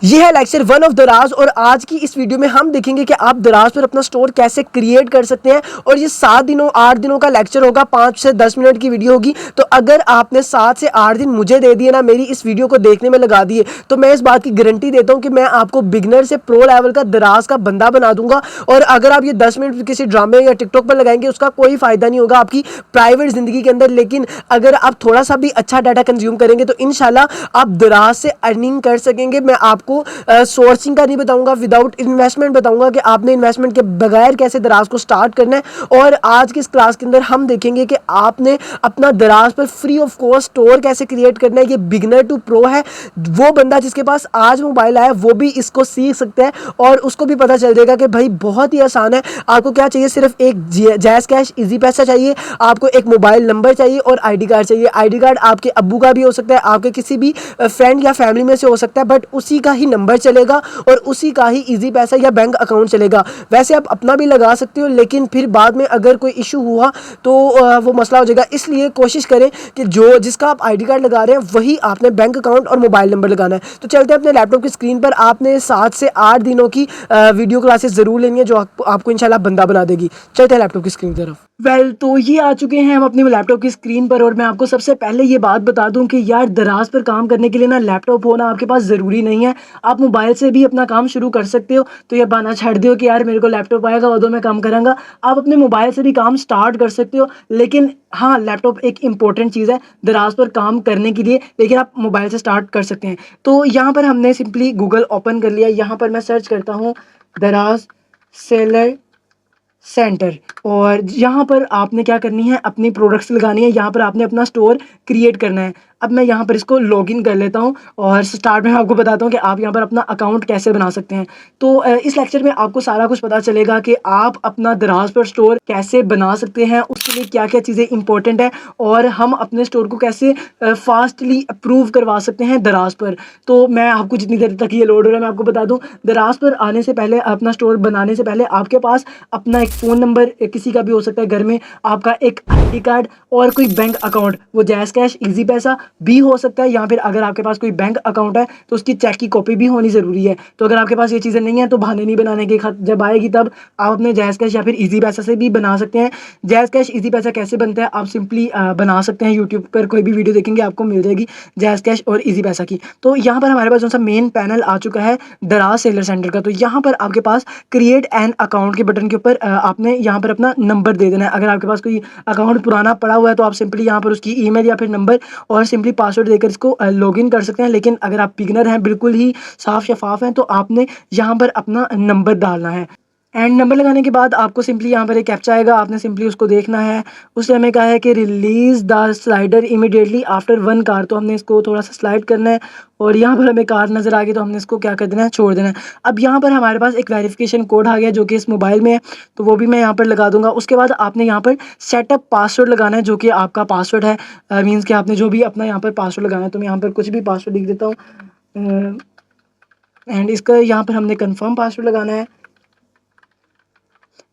ये है lecture 1 of दराज और आज की इस वीडियो में हम देखेंगे कि आप दराज पर अपना स्टोर कैसे क्रिएट कर सकते हैं। और ये 8 दिनों का लेक्चर होगा, 5 से 10 मिनट की वीडियो होगी। तो अगर आपने 7 से 8 दिन मुझे दे दिए ना, मेरी इस वीडियो को देखने में लगा दिए, तो मैं इस बात की गारंटी देता हूँ कि मैं आपको बिगनर से प्रो लेवल का दराज का बंदा बना दूंगा। और अगर आप ये 10 मिनट किसी ड्रामे या टिकटॉक पर लगाएंगे, उसका कोई फायदा नहीं होगा आपकी प्राइवेट जिंदगी के अंदर। लेकिन अगर आप थोड़ा सा भी अच्छा डाटा कंज्यूम करेंगे तो इंशाल्लाह आप दराज से अर्निंग कर सकेंगे। मैं आपको सोर्सिंग का नहीं बताऊंगा, विदाउट इन्वेस्टमेंट बताऊंगा कि आपने इन्वेस्टमेंट के बगैर कैसे दराज को स्टार्ट करना है। और आज की इस क्लास के अंदर हम देखेंगे कि आपने अपना दराज पर फ्री ऑफ कॉस्ट स्टोर कैसे क्रिएट करना है। ये बिगनर टू प्रो है, वो बंदा जिसके पास आज मोबाइल आया वो भी इसको सीख सकता है और उसको भी पता चल जाएगा कि भाई बहुत ही आसान है। आपको क्या चाहिए, सिर्फ एक जैज़ कैश इजी पैसा चाहिए, आपको एक मोबाइल नंबर चाहिए और आईडी कार्ड चाहिए। आईडी कार्ड आपके अब्बू का भी हो सकता है, आपके किसी भी फ्रेंड या फैमिली में से हो सकता है, बट उसी का ही नंबर चलेगा और उसी का ही इजी पैसा या बैंक अकाउंट चलेगा। वैसे आप अपना भी लगा सकते हो, लेकिन फिर बाद में अगर कोई इशू हुआ तो वो मसला हो जाएगा। इसलिए कोशिश करें कि जो जिसका आप आईडी कार्ड लगा रहे हैं वही आपने बैंक अकाउंट और मोबाइल नंबर लगाना है। तो चलते हैं अपने लैपटॉप की स्क्रीन पर। आपने 7 से 8 दिनों की वीडियो क्लासेस जरूर लेनी है जो आपको इंशाल्लाह बंदा बना देगी। चलते हैं लैपटॉप की स्क्रीन की तरफ। तो ये आ चुके हैं हम अपने लैपटॉप की स्क्रीन पर और मैं आपको सबसे पहले ये बात बता दूं कि यार दराज पर काम करने के लिए ना लैपटॉप होना आपके पास ज़रूरी नहीं है। आप मोबाइल से भी अपना काम शुरू कर सकते हो। तो ये बहाना छाड़ दो कि यार मेरे को लैपटॉप आएगा उधर मैं काम करूँगा। आप अपने मोबाइल से भी काम स्टार्ट कर सकते हो, लेकिन हाँ, लैपटॉप एक इंपॉर्टेंट चीज़ है दराज पर काम करने के लिए, लेकिन आप मोबाइल से स्टार्ट कर सकते हैं। तो यहाँ पर हमने सिंपली गूगल ओपन कर लिया। यहाँ पर मैं सर्च करता हूँ दराज सेलर सेंटर और यहाँ पर आपने क्या करनी है, अपनी प्रोडक्ट्स लगानी है। यहाँ पर आपने अपना स्टोर क्रिएट करना है। अब मैं यहाँ पर इसको लॉगिन कर लेता हूँ और स्टार्ट में आपको बताता हूँ कि आप यहाँ पर अपना अकाउंट कैसे बना सकते हैं। तो इस लेक्चर में आपको सारा कुछ पता चलेगा कि आप अपना दराज पर स्टोर कैसे बना सकते हैं, उसके लिए क्या क्या चीज़ें इंपॉर्टेंट है और हम अपने स्टोर को कैसे फास्टली अप्रूव करवा सकते हैं दराज पर। तो मैं आपको जितनी देर तक ये लोड हो रहा है मैं आपको बता दूँ, दराज पर आने से पहले, अपना स्टोर बनाने से पहले आपके पास अपना एक फ़ोन नंबर किसी का भी हो सकता है घर में, आपका एक आईडी कार्ड और कोई बैंक अकाउंट, वो जैज़ कैश इजी पैसा भी हो सकता है, या फिर अगर आपके पास कोई बैंक अकाउंट है तो उसकी चेक की कॉपी भी होनी ज़रूरी है। तो अगर आपके पास ये चीज़ें नहीं है तो बहाने नहीं बनाने के, जब आएगी तब आप अपने जैज़ कैश या फिर इजी पैसा से भी बना सकते हैं। जैज़ कैश इजी पैसा कैसे बनता है आप सिंपली बना सकते हैं, यूट्यूब पर कोई भी वीडियो देखेंगे आपको मिल जाएगी जैज़ कैश और इजी पैसा की। तो यहाँ पर हमारे पास जो सा मेन पैनल आ चुका है दराज सेलर सेंटर का। तो यहाँ पर आपके पास क्रिएट एन अकाउंट के बटन के ऊपर आपने यहाँ पर अपना नंबर दे देना है। अगर आपके पास कोई अकाउंट पुराना पड़ा हुआ है तो आप सिंपली यहाँ पर उसकी ईमेल या फिर नंबर और सिंपली पासवर्ड देकर इसको लॉगिन कर सकते हैं। लेकिन अगर आप बिगिनर हैं, बिल्कुल ही साफ शफाफ हैं, तो आपने यहाँ पर अपना नंबर डालना है। एंड नंबर लगाने के बाद आपको सिंपली यहाँ पर एक कैप्चा आएगा, आपने सिंपली उसको देखना है। उसने हमें कहा है कि release the slider immediately after 1 car, तो हमने इसको थोड़ा सा स्लाइड करना है और यहाँ पर हमें कार नज़र आ गई तो हमने इसको क्या कर देना है, छोड़ देना है। अब यहाँ पर हमारे पास एक वेरिफिकेशन कोड आ गया जो कि इस मोबाइल में है, तो वो भी मैं यहाँ पर लगा दूंगा। उसके बाद आपने यहाँ पर सेटअप पासवर्ड लगाना है जो कि आपका पासवर्ड है, मीन्स कि आपने जो भी अपना यहाँ पर पासवर्ड लगाना है। तो मैं यहाँ पर कुछ भी पासवर्ड लिख देता हूँ एंड इसका यहाँ पर हमने कन्फर्म पासवर्ड लगाना है।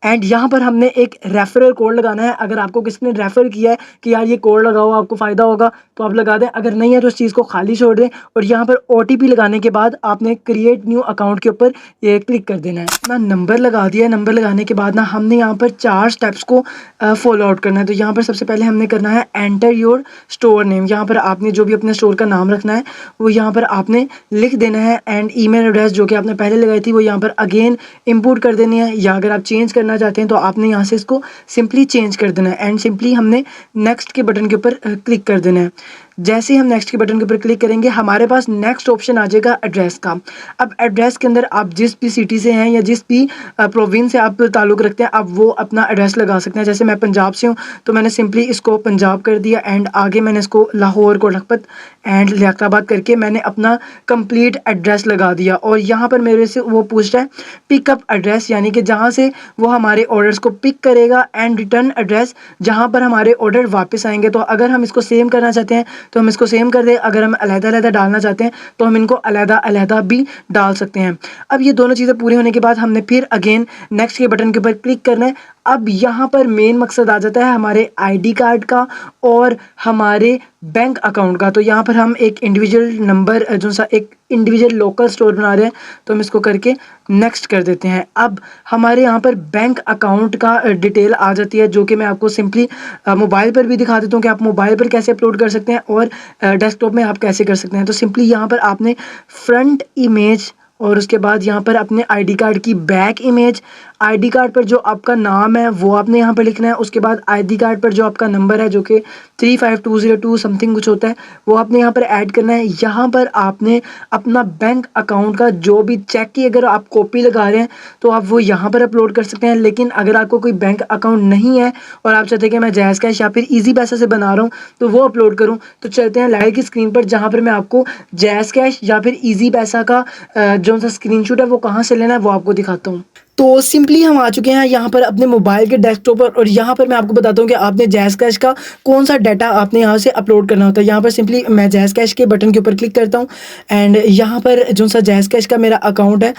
एंड यहाँ पर हमने एक रेफरल कोड लगाना है। अगर आपको किसी ने रेफ़र किया है कि यार ये कोड लगाओ आपको फ़ायदा होगा तो आप लगा दें, अगर नहीं है तो इस चीज़ को खाली छोड़ दें। और यहाँ पर OTP लगाने के बाद आपने क्रिएट न्यू अकाउंट के ऊपर ये क्लिक कर देना है। ना नंबर लगा दिया, नंबर लगाने के बाद ना हमने यहाँ पर 4 स्टेप्स को फॉलो आउट करना है। तो यहाँ पर सबसे पहले हमने करना है एंटर योर स्टोर नेम। यहाँ पर आपने जो भी अपने स्टोर का नाम रखना है वो यहाँ पर आपने लिख देना है। एंड ईमेल एड्रेस जो कि आपने पहले लगाई थी वो यहाँ पर अगेन इम्पोर्ट कर देनी है, या अगर आप चेंज करना चाहते हैं तो आपने यहाँ से इसको सिंपली चेंज कर देना है। एंड सिंपली हमने नेक्स्ट के बटन के ऊपर क्लिक कर देना है। जैसे ही हम नेक्स्ट के बटन के ऊपर क्लिक करेंगे हमारे पास नेक्स्ट ऑप्शन आ जाएगा एड्रेस का। अब एड्रेस के अंदर आप जिस भी सिटी से हैं या जिस भी प्रोविंस से आप ताल्लुक़ रखते हैं आप वो अपना एड्रेस लगा सकते हैं। जैसे मैं पंजाब से हूँ तो मैंने सिंपली इसको पंजाब कर दिया एंड आगे मैंने इसको लाहौर, कोटलखपत एंड लियाकताबाद करके मैंने अपना कंप्लीट एड्रेस लगा दिया। और यहाँ पर मेरे से वो पूछ रहा है पिकअप एड्रेस, यानी कि जहाँ से वो हमारे ऑर्डर्स को पिक करेगा, एंड रिटर्न एड्रेस जहाँ पर हमारे ऑर्डर वापस आएंगे। तो अगर हम इसको सेम करना चाहते हैं तो हम इसको सेम कर दें, अगर हम अलग-अलग डालना चाहते हैं तो हम इनको अलग-अलग भी डाल सकते हैं। अब ये दोनों चीज़ें पूरी होने के बाद हमने फिर अगेन नेक्स्ट के बटन के ऊपर क्लिक करना है। अब यहाँ पर मेन मकसद आ जाता है हमारे आईडी कार्ड का और हमारे बैंक अकाउंट का। तो यहाँ पर हम एक इंडिविजुअल नंबर जो सा एक इंडिविजुअल लोकल स्टोर बना रहे हैं, तो हम इसको करके नेक्स्ट कर देते हैं। अब हमारे यहाँ पर बैंक अकाउंट का डिटेल आ जाती है, जो कि मैं आपको सिंपली मोबाइल पर भी दिखा देता हूँ कि आप मोबाइल पर कैसे अपलोड कर सकते हैं और डेस्कटॉप में आप कैसे कर सकते हैं। तो सिंपली यहाँ पर आपने फ्रंट इमेज और उसके बाद यहाँ पर अपने आईडी कार्ड की बैक इमेज, आईडी कार्ड पर जो आपका नाम है वो आपने यहाँ पर लिखना है। उसके बाद आईडी कार्ड पर जो आपका नंबर है जो कि 35202 समथिंग कुछ होता है, वो आपने यहाँ पर ऐड करना है। यहाँ पर आपने अपना बैंक अकाउंट का जो भी चेक की अगर आप कॉपी लगा रहे हैं तो आप वो यहाँ पर अपलोड कर सकते हैं। लेकिन अगर आपको कोई बैंक अकाउंट नहीं है और आप चाहते हैं कि मैं जैज़ कैश या फिर ईजी पैसा से बना रहा हूँ तो वो अपलोड करूँ, तो चलते हैं लाइव की स्क्रीन पर, जहाँ पर मैं आपको जैज़ कैश या फिर ईजी पैसा का जो सा स्क्रीनशॉट है वो कहाँ से लेना है वो आपको दिखाता हूँ। तो सिंपली हम आ चुके हैं यहाँ पर अपने मोबाइल के डेस्कटॉप पर और यहाँ पर मैं आपको बताता हूँ कि आपने जैज़ कैश का कौन सा डाटा आपने यहाँ से अपलोड करना होता है। यहाँ पर सिंपली मैं जैज़ कैश के बटन के ऊपर क्लिक करता हूँ एंड यहाँ पर जो सा जैज़ कैश का मेरा अकाउंट है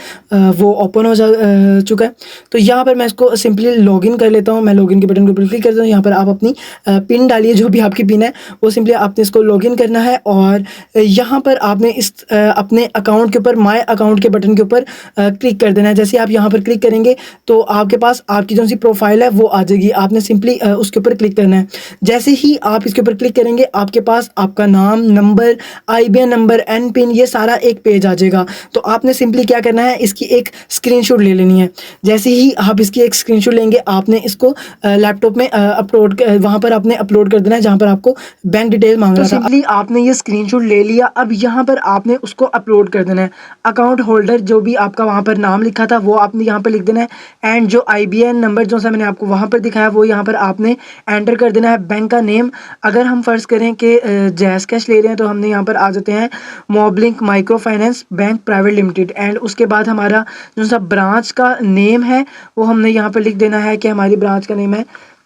वो ओपन हो चुका है। तो यहाँ पर मैं इसको सिंपली लॉगिन कर लेता हूँ। मैं लॉगिन के बटन के ऊपर क्लिक करता हूँ। यहाँ पर आप अपनी पिन डालिए, जो भी आपकी पिन है वो सिंपली आपने इसको लॉगिन करना है और यहाँ पर आपने इस अपने अकाउंट के ऊपर माय अकाउंट के बटन के ऊपर क्लिक कर देना है। जैसे आप यहाँ पर क्लिक करेंगे तो आपके पास आपकी जो सी प्रोफाइल है वो आ जाएगी। आपने सिंपली उसके ऊपर क्लिक करना है। जैसे ही आप इसके ऊपर क्लिक करेंगे आपके पास आपका नाम, number, IBN number, N PIN, ये सारा एक पेज आ जाएगा। तो आपने सिंपली क्या करना है, इसकी एक स्क्रीनशॉट ले लेनी है। जैसे ही आप इसकी एक स्क्रीनशॉट लेंगे आपने इसको लैपटॉप में अपलोड वहाँ पर आपने अपलोड कर देना है जहाँ पर आपको बैंक डिटेल मांग रहा था। सिंपली आपने ये स्क्रीनशॉट ले लिया। अब यहाँ पर आपने उसको अपलोड कर देना है। अकाउंट होल्डर जो भी आपका वहाँ पर नाम लिखा था वो आपने यहाँ पर लिख देना है एंड जो आईबीएन नंबर जो सा मैंने आपको वहाँ पर दिखाया वो यहाँ पर आपने एंटर कर देना है। बैंक का नेम अगर हम फर्ज करें कि जैज़ कैश ले रहे हैं तो हमने यहाँ पर आ जाते हैं Moblink micro finance bank private limited and उसके बाद हमारा जो सा ब्रांच का नेम है वो हमने यहाँ पर लिख देना है कि हमारी ब्रांच का नेम है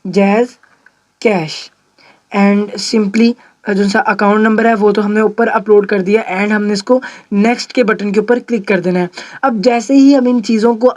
जैज़ कैश एंड सिंपली जो सा अकाउंट नंबर है वो तो हमने ऊपर अपलोड कर दिया एंड हमने इसको नेक्स्ट के बटन के ऊपर क्लिक कर देना है। अब जैसे ही हम इन चीज़ों को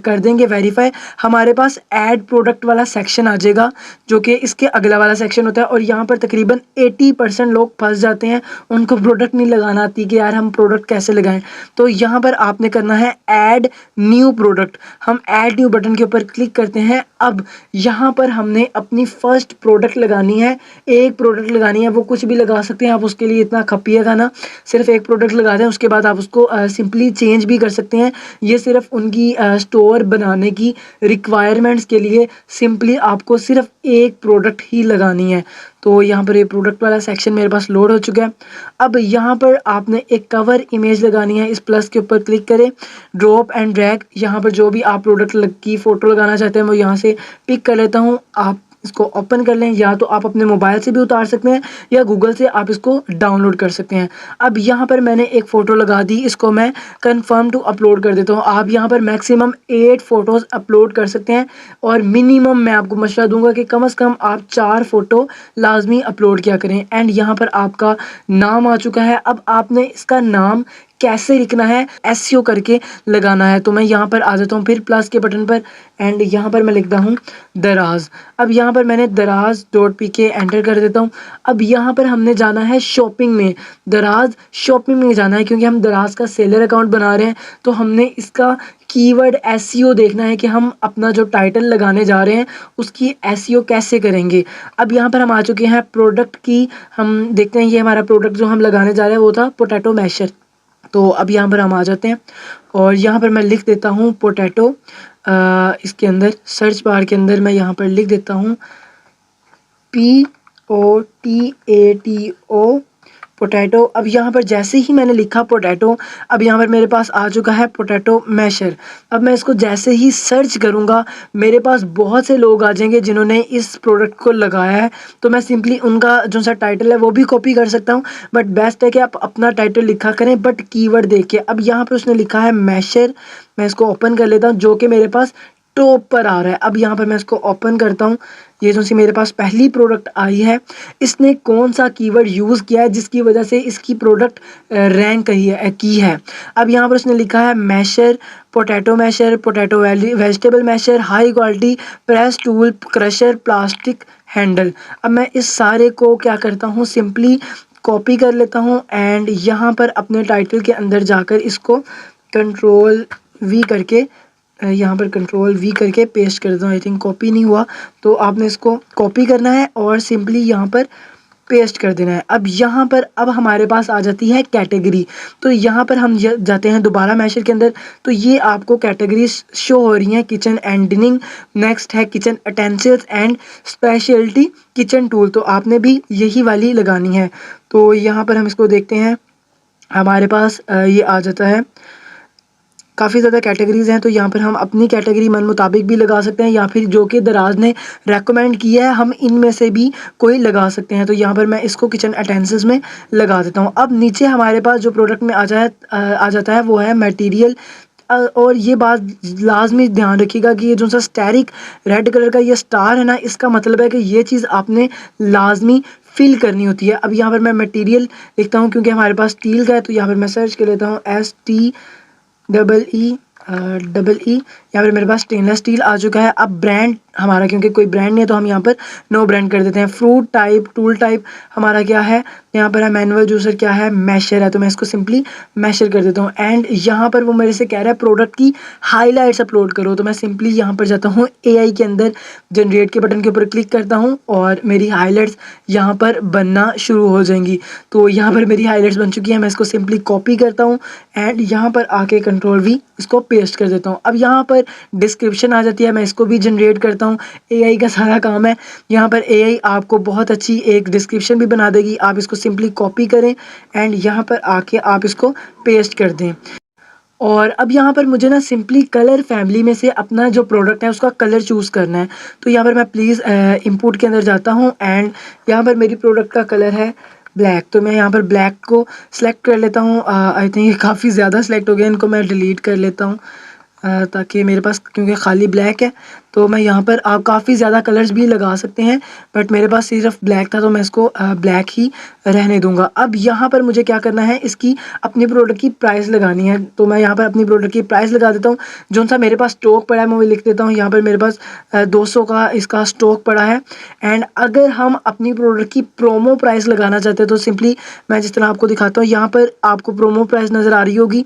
कर देंगे वेरीफाई, हमारे पास ऐड प्रोडक्ट वाला सेक्शन आ जाएगा जो कि इसके अगला वाला सेक्शन होता है और यहाँ पर तकरीबन 80% लोग फंस जाते हैं, उनको प्रोडक्ट नहीं लगाना आती कि यार हम प्रोडक्ट कैसे लगाएं। तो यहाँ पर आपने करना है ऐड न्यू प्रोडक्ट। हम ऐड न्यू बटन के ऊपर क्लिक करते हैं। अब यहाँ पर हमने अपनी फर्स्ट प्रोडक्ट लगानी है, एक प्रोडक्ट लगानी है। वो कुछ भी लगा सकते हैं आप, उसके लिए इतना खपिएगा ना, सिर्फ एक प्रोडक्ट लगा दें। उसके बाद आप उसको सिंपली चेंज भी कर सकते हैं। ये सिर्फ उनकी स्टोर बनाने की रिक्वायरमेंट्स के लिए सिंपली आपको सिर्फ एक प्रोडक्ट ही लगानी है। तो यहाँ पर ये प्रोडक्ट वाला सेक्शन मेरे पास लोड हो चुका है। अब यहाँ पर आपने एक कवर इमेज लगानी है। इस प्लस के ऊपर क्लिक करें, ड्रॉप एंड ड्रैग, यहाँ पर जो भी आप प्रोडक्ट की फ़ोटो लगाना चाहते हैं वो यहाँ से पिक कर लेता हूँ। आप इसको ओपन कर लें, या तो आप अपने मोबाइल से भी उतार सकते हैं या गूगल से आप इसको डाउनलोड कर सकते हैं। अब यहाँ पर मैंने एक फ़ोटो लगा दी, इसको मैं कंफर्म टू अपलोड कर देता हूँ। आप यहाँ पर मैक्सिमम 8 फ़ोटोज़ अपलोड कर सकते हैं और मिनिमम मैं आपको मशवरा दूंगा कि कम से कम आप 4 फ़ोटो लाजमी अपलोड किया करें। एंड यहाँ पर आपका नाम आ चुका है। अब आपने इसका नाम कैसे लिखना है, एसईओ करके लगाना है। तो मैं यहाँ पर आ जाता हूँ फिर प्लस के बटन पर एंड यहाँ पर मैं लिखता हूँ दराज। अब यहाँ पर मैंने दराज .pk एंटर कर देता हूँ। अब यहाँ पर हमने जाना है शॉपिंग में, दराज शॉपिंग में जाना है क्योंकि हम दराज का सेलर अकाउंट बना रहे हैं। तो हमने इसका कीवर्ड एसईओ देखना है कि हम अपना जो टाइटल लगाने जा रहे हैं उसकी एसईओ कैसे करेंगे। अब यहाँ पर हम आ चुके हैं प्रोडक्ट की, हम देखते हैं ये हमारा प्रोडक्ट जो हम लगाने जा रहे हैं वो था पोटैटो मैशर। तो अब यहाँ पर हम आ जाते हैं और यहाँ पर मैं लिख देता हूँ पोटैटो। इसके अंदर सर्च बार के अंदर मैं यहाँ पर लिख देता हूँ POTATO पोटैटो। अब यहाँ पर जैसे ही मैंने लिखा पोटैटो, अब यहाँ पर मेरे पास आ चुका है पोटैटो मैशर। अब मैं इसको जैसे ही सर्च करूँगा मेरे पास बहुत से लोग आ जाएंगे जिन्होंने इस प्रोडक्ट को लगाया है। तो मैं सिंपली उनका जो सा टाइटल है वो भी कॉपी कर सकता हूँ, बट बेस्ट है कि आप अपना टाइटल लिखा करें बट कीवर्ड देख के। अब यहाँ पर उसने लिखा है मैशर, मैं इसको ओपन कर लेता हूँ जो कि मेरे पास टॉप पर आ रहा है। अब यहाँ पर मैं इसको ओपन करता हूँ। ये जो सी मेरे पास पहली प्रोडक्ट आई है, इसने कौन सा कीवर्ड यूज़ किया है जिसकी वजह से इसकी प्रोडक्ट रैंक की है। अब यहाँ पर उसने लिखा है masher, potato vegetable masher, high quality press tool, crusher, plastic handle. अब मैं इस सारे को क्या करता हूँ, सिंपली कॉपी कर लेता हूँ एंड यहाँ पर अपने टाइटल के अंदर जाकर इसको यहाँ पर कंट्रोल वी करके पेस्ट कर देता हूँ। आई थिंक कॉपी नहीं हुआ, तो आपने इसको कॉपी करना है और सिंपली यहाँ पर पेस्ट कर देना है। अब यहाँ पर अब हमारे पास आ जाती है कैटेगरी। तो यहाँ पर हम जाते हैं दोबारा मैशर के अंदर, तो ये आपको कैटेगरी शो हो रही हैं, किचन एंड डिनिंग, नेक्स्ट है kitchen utensils and speciality kitchen tool. तो आपने भी यही वाली लगानी है। तो यहाँ पर हम इसको देखते हैं, हमारे पास ये आ जाता है, काफ़ी ज़्यादा कैटेगरीज़ हैं। तो यहाँ पर हम अपनी कैटेगरी मन मुताबिक भी लगा सकते हैं या फिर जो कि दराज ने रेकमेंड किया है हम इनमें से भी कोई लगा सकते हैं। तो यहाँ पर मैं इसको किचन अटेंसिल्स में लगा देता हूँ। अब नीचे हमारे पास जो प्रोडक्ट में आ जाता है वो है मटेरियल। और ये बात लाजमी ध्यान रखिएगा कि ये जो सा स्टैरिक रेड कलर का ये स्टार है ना, इसका मतलब है कि ये चीज़ आपने लाजमी फिल करनी होती है। अब यहाँ पर मैं मटेरियल लिखता हूँ क्योंकि हमारे पास स्टील का है, तो यहाँ पर मैं सर्च कर लेता हूँ STEE यहाँ पर मेरे पास स्टेनलेस स्टील आ चुका है। अब ब्रांड हमारा, क्योंकि कोई ब्रांड नहीं है तो हम यहाँ पर नो ब्रांड कर देते हैं। फ्रूट टाइप, टूल टाइप हमारा क्या है, यहाँ पर है मैनुअल जूसर, क्या है मैशर है, तो मैं इसको सिंपली मैशर कर देता हूँ। एंड यहाँ पर वो मेरे से कह रहा है प्रोडक्ट की हाईलाइट्स अपलोड करो, तो मैं सिंपली यहाँ पर जाता हूँ AI के अंदर, जनरेट के बटन के ऊपर क्लिक करता हूँ और मेरी हाईलाइट्स यहाँ पर बनना शुरू हो जाएंगी। तो यहाँ पर मेरी हाईलाइट्स बन चुकी है। मैं इसको सिंपली कॉपी करता हूँ एंड यहाँ पर आके कंट्रोल V इसको पेस्ट कर देता हूँ। अब यहाँ पर डिस्क्रिप्शन आ जाती है, मैं इसको भी जनरेट करता हूँ। AI का सारा काम है। यहाँ पर AI आपको बहुत अच्छी एक डिस्क्रिप्शन भी बना देगी। आप इसको सिंपली कॉपी करें एंड यहाँ पर आके आप इसको पेस्ट कर दें। और अब यहाँ पर मुझे ना सिंपली कलर फैमिली में से अपना जो प्रोडक्ट है उसका कलर चूज़ करना है। तो यहाँ पर मैं प्लीज़ इंपोर्ट के अंदर जाता हूँ एंड यहाँ पर मेरी प्रोडक्ट का कलर है ब्लैक। तो मैं यहाँ पर ब्लैक को सिलेक्ट कर लेता हूँ। आई थिंक ये काफ़ी ज़्यादा सिलेक्ट हो गया, इनको मैं डिलीट कर लेता हूँ ताकि मेरे पास, क्योंकि खाली ब्लैक है तो मैं यहाँ पर, आप काफ़ी ज़्यादा कलर्स भी लगा सकते हैं बट मेरे पास सिर्फ ब्लैक था तो मैं इसको ब्लैक ही रहने दूंगा। अब यहाँ पर मुझे क्या करना है, इसकी अपनी प्रोडक्ट की प्राइस लगानी है। तो मैं यहाँ पर अपनी प्रोडक्ट की प्राइस लगा देता हूँ। जो सा मेरे पास स्टॉक पड़ा है मैं वो लिख देता हूँ। यहाँ पर मेरे पास 200 का इसका स्टॉक पड़ा है। एंड अगर हम अपनी प्रोडक्ट की प्रोमो प्राइस लगाना चाहते हैं तो सिंपली मैं जिस तरह आपको दिखाता हूँ, यहाँ पर आपको प्रोमो प्राइस नज़र आ रही होगी।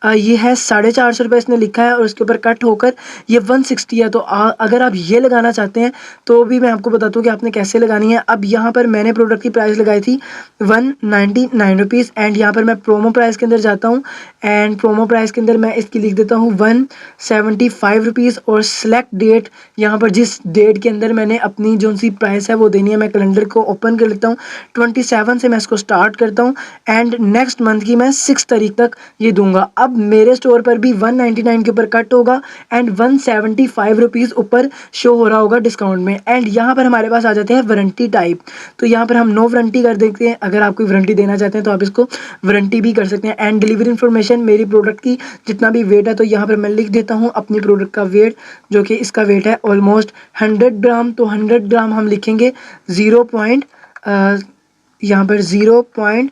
ये है 450 रुपये इसने लिखा है और उसके ऊपर कट होकर ये 160 है। तो अगर आप ये लगाना चाहते हैं तो भी मैं आपको बताता हूँ कि आपने कैसे लगानी है। अब यहाँ पर मैंने प्रोडक्ट की प्राइस लगाई थी 199 रुपीज़ एंड यहाँ पर मैं प्रोमो प्राइस के अंदर जाता हूँ एंड प्रोमो प्राइस के अंदर मैं इसकी लिख देता हूँ 175 रुपीज़ और सेलेक्ट डेट, यहाँ पर जिस डेट के अंदर मैंने अपनी जो सी प्राइस है वो देनी है, मैं कैलेंडर को ओपन कर लेता हूँ। 27 से मैं इसको स्टार्ट करता हूँ एंड नेक्स्ट मंथ की मैं 6 तारीख तक ये दूंगा। अब मेरे स्टोर पर भी 199 के ऊपर कट होगा एंड 175 रुपीज़ ऊपर शो हो रहा होगा डिस्काउंट में। एंड यहाँ पर हमारे पास आ जाते हैं वारंटी टाइप। तो यहाँ पर हम नो वारंटी कर देते हैं। अगर आप कोई वारंटी देना चाहते हैं तो आप इसको वारंटी भी कर सकते हैं। एंड डिलीवरी इन्फॉर्मेशन, मेरी प्रोडक्ट की जितना भी वेट है तो यहाँ पर मैं लिख देता हूँ अपनी प्रोडक्ट का वेट, जो कि इसका वेट है ऑलमोस्ट 100 ग्राम। तो 100 ग्राम हम लिखेंगे यहाँ पर 0.1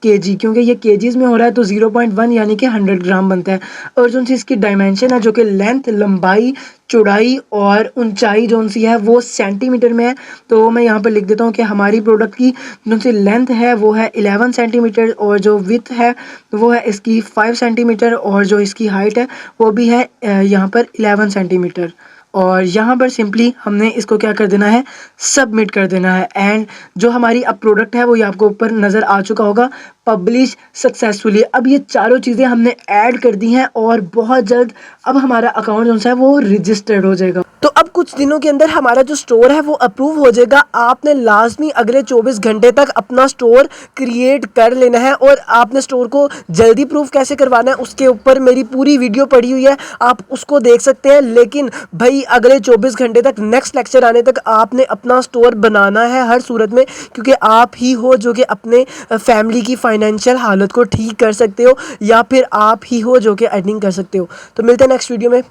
kg, क्योंकि ये केजीज़ में हो रहा है तो 0.1 यानी कि 100 ग्राम बनता है। और जो सी इसकी डायमेंशन है, जो कि लेंथ, लंबाई, चौड़ाई और ऊंचाई जो सी है वो सेंटीमीटर में है। तो मैं यहाँ पर लिख देता हूँ कि हमारी प्रोडक्ट की जो सी लेंथ है वो है 11 सेंटीमीटर और जो विथ है वो है इसकी 5 सेंटीमीटर और जो इसकी हाइट है वो भी है यहाँ पर 11 सेंटीमीटर। और यहाँ पर सिंपली हमने इसको क्या कर देना है, सबमिट कर देना है। एंड जो हमारी अब प्रोडक्ट है वो ये आपको ऊपर नज़र आ चुका होगा, पब्लिश सक्सेसफुली। अब ये चारों चीज़ें हमने ऐड कर दी हैं और बहुत जल्द अब हमारा अकाउंट जो है वो रजिस्टर्ड हो जाएगा। तो अब कुछ दिनों के अंदर हमारा जो स्टोर है वो अप्रूव हो जाएगा। आपने लाजमी अगले 24 घंटे तक अपना स्टोर क्रिएट कर लेना है और आपने स्टोर को जल्दी प्रूफ कैसे करवाना है उसके ऊपर मेरी पूरी वीडियो पड़ी हुई है, आप उसको देख सकते हैं। लेकिन भाई अगले 24 घंटे तक, नेक्स्ट लेक्चर आने तक आपने अपना स्टोर बनाना है हर सूरत में, क्योंकि आप ही हो जो कि अपने फैमिली की फाइनेंशियल हालत को ठीक कर सकते हो या फिर आप ही हो जो कि अर्निंग कर सकते हो। तो मिलते हैं नेक्स्ट वीडियो में।